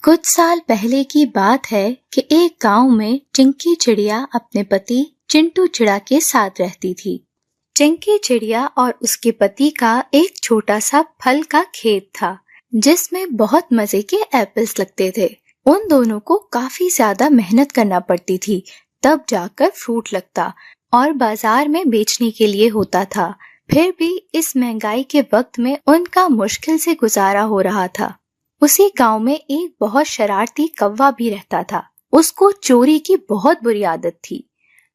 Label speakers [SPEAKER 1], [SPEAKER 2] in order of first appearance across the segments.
[SPEAKER 1] कुछ साल पहले की बात है कि एक गांव में चिंकी चिड़िया अपने पति चिंटू चिड़ा के साथ रहती थी। चिंकी चिड़िया और उसके पति का एक छोटा सा फल का खेत था जिसमें बहुत मजे के एप्पल्स लगते थे। उन दोनों को काफी ज्यादा मेहनत करना पड़ती थी, तब जाकर फ्रूट लगता और बाजार में बेचने के लिए होता था। फिर भी इस महंगाई के वक्त में उनका मुश्किल से गुजारा हो रहा था। उसी गांव में एक बहुत शरारती कौवा भी रहता था। उसको चोरी की बहुत बुरी आदत थी।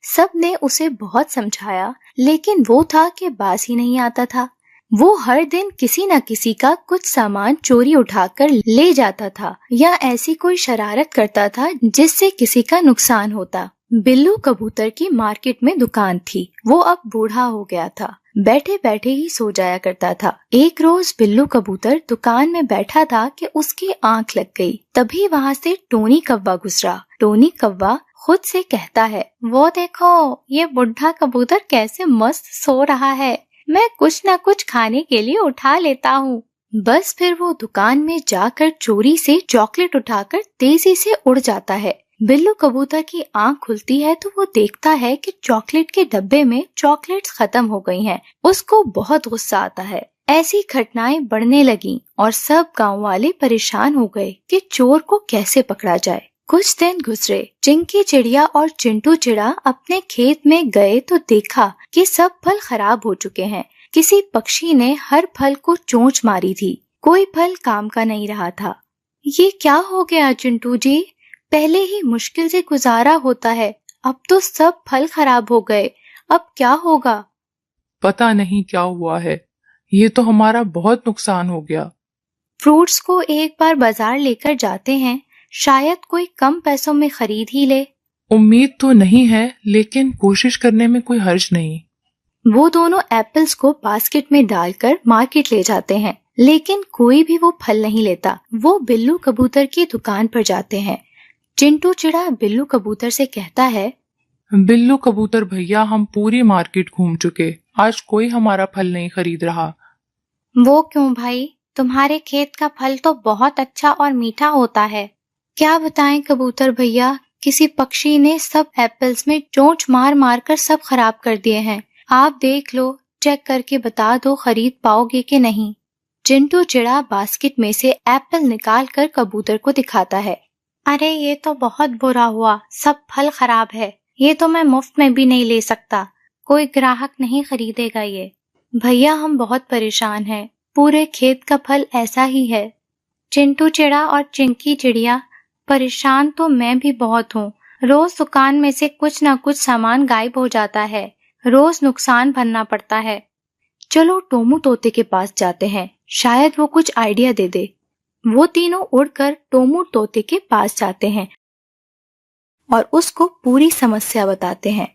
[SPEAKER 1] सब ने उसे बहुत समझाया, लेकिन वो था कि बाज ही नहीं आता था। वो हर दिन किसी न किसी का कुछ सामान चोरी उठाकर ले जाता था या ऐसी कोई शरारत करता था जिससे किसी का नुकसान होता। बिल्लू कबूतर की मार्केट में दुकान थी। वो अब बूढ़ा हो गया था, बैठे बैठे ही सो जाया करता था। एक रोज बिल्लू कबूतर दुकान में बैठा था कि उसकी आंख लग गई। तभी वहाँ से टोनी कौवा गुजरा। टोनी कौवा खुद से कहता है, वो देखो ये बुढ़ा कबूतर कैसे मस्त सो रहा है, मैं कुछ न कुछ खाने के लिए उठा लेता हूँ। बस फिर वो दुकान में जाकर चोरी से चॉकलेट उठाकर तेजी से उड़ जाता है। बिल्लू कबूतर की आंख खुलती है तो वो देखता है कि चॉकलेट के डब्बे में चॉकलेट्स खत्म हो गई हैं। उसको बहुत गुस्सा आता है। ऐसी घटनाएं बढ़ने लगीं और सब गांव वाले परेशान हो गए कि चोर को कैसे पकड़ा जाए। कुछ दिन गुजरे। चिंकी चिड़िया और चिंटू चिड़ा अपने खेत में गए तो देखा कि सब फल खराब हो चुके हैं। किसी पक्षी ने हर फल को चोंच मारी थी। कोई फल काम का नहीं रहा था। ये क्या हो गया चिंटू जी? पहले ही मुश्किल से गुजारा होता है, अब तो सब फल खराब हो गए, अब क्या होगा?
[SPEAKER 2] पता नहीं क्या हुआ है, ये तो हमारा बहुत नुकसान हो गया।
[SPEAKER 1] फ्रूट्स को एक बार बाजार लेकर जाते हैं, शायद कोई कम पैसों में खरीद ही ले।
[SPEAKER 2] उम्मीद तो नहीं है, लेकिन कोशिश करने में कोई हर्ज नहीं।
[SPEAKER 1] वो दोनों एप्पल्स को बास्केट में डालकर मार्केट ले जाते हैं, लेकिन कोई भी वो फल नहीं लेता। वो बिल्लू कबूतर की दुकान पर जाते हैं। चिंटू चिड़ा बिल्लू कबूतर से कहता है,
[SPEAKER 2] बिल्लू कबूतर भैया, हम पूरी मार्केट घूम चुके, आज कोई हमारा फल नहीं खरीद रहा।
[SPEAKER 1] वो क्यों भाई? तुम्हारे खेत का फल तो बहुत अच्छा और मीठा होता है। क्या बताएं कबूतर भैया, किसी पक्षी ने सब एप्पल्स में चोंच मार मार कर सब खराब कर दिए हैं। आप देख लो, चेक करके बता दो खरीद पाओगे कि नहीं। चिंटू चिड़ा बास्केट में से एप्पल निकाल कर कबूतर को दिखाता है। अरे ये तो बहुत बुरा हुआ, सब फल खराब है। ये तो मैं मुफ्त में भी नहीं ले सकता, कोई ग्राहक नहीं खरीदेगा ये। भैया हम बहुत परेशान हैं, पूरे खेत का फल ऐसा ही है। चिंटू चिड़ा और चिंकी चिड़िया, परेशान तो मैं भी बहुत हूँ। रोज दुकान में से कुछ न कुछ सामान गायब हो जाता है, रोज नुकसान भरना पड़ता है। चलो टोमू तोते के पास जाते हैं, शायद वो कुछ आइडिया दे दे। वो तीनों उड़कर टोमू तोते के पास जाते हैं और उसको पूरी समस्या बताते हैं।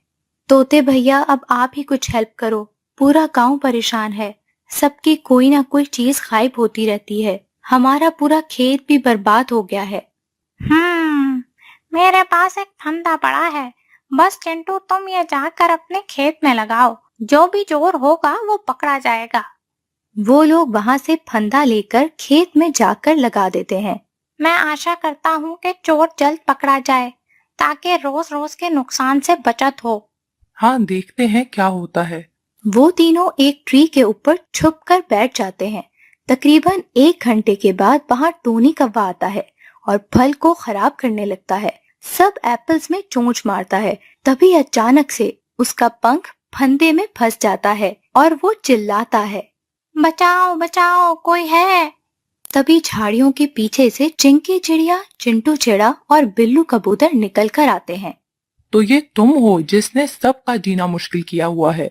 [SPEAKER 1] तोते भैया, अब आप ही कुछ हेल्प करो, पूरा गांव परेशान है, सबकी कोई ना कोई चीज गायब होती रहती है, हमारा पूरा खेत भी बर्बाद हो गया है।
[SPEAKER 3] मेरे पास एक फंदा पड़ा है, बस चिंटू तुम ये जाकर अपने खेत में लगाओ, जो भी चोर होगा वो पकड़ा जाएगा।
[SPEAKER 1] वो लोग वहाँ से फंदा लेकर खेत में जाकर लगा देते हैं।
[SPEAKER 3] मैं आशा करता हूँ कि चोर जल्द पकड़ा जाए, ताकि रोज रोज के नुकसान से बचत हो।
[SPEAKER 2] हाँ, देखते हैं क्या होता है।
[SPEAKER 1] वो तीनों एक ट्री के ऊपर छुपकर बैठ जाते हैं। तकरीबन 1 घंटे के बाद वहाँ टोनी कौवा आता है और फल को खराब करने लगता है। सब एप्पल्स में चोंच मारता है। तभी अचानक से उसका पंख फंदे में फंस जाता है और वो चिल्लाता है,
[SPEAKER 3] बचाओ बचाओ, कोई है।
[SPEAKER 1] तभी झाड़ियों के पीछे से चिंकी चिड़िया, चिंटू चिड़ा और बिल्लू कबूतर निकल कर आते हैं।
[SPEAKER 2] तो ये तुम हो जिसने सबका जीना मुश्किल किया हुआ है।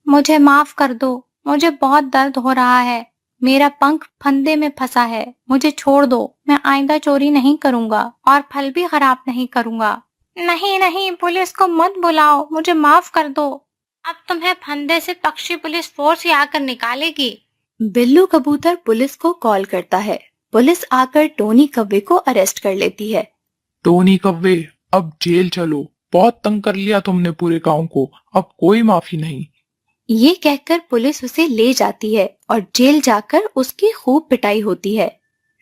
[SPEAKER 3] मुझे माफ कर दो, मुझे बहुत दर्द हो रहा है, मेरा पंख फंदे में फंसा है, मुझे छोड़ दो, मैं आइंदा चोरी नहीं करूँगा और फल भी खराब नहीं करूँगा। नहीं नहीं, पुलिस को मत बुलाओ, मुझे माफ कर दो, अब तुम्हें फंदे से पक्षी पुलिस फोर्स ही आकर निकालेगी।
[SPEAKER 1] बिल्लू कबूतर पुलिस को कॉल करता है। पुलिस आकर टोनी कौवे को अरेस्ट कर लेती है।
[SPEAKER 2] टोनी कौवे, अब जेल चलो, बहुत तंग कर लिया तुमने पूरे गांव को, अब कोई माफी नहीं।
[SPEAKER 1] ये कहकर पुलिस उसे ले जाती है और जेल जाकर उसकी खूब पिटाई होती है।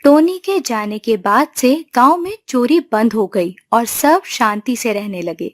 [SPEAKER 1] टोनी के जाने के बाद से गांव में चोरी बंद हो गई और सब शांति से रहने लगे।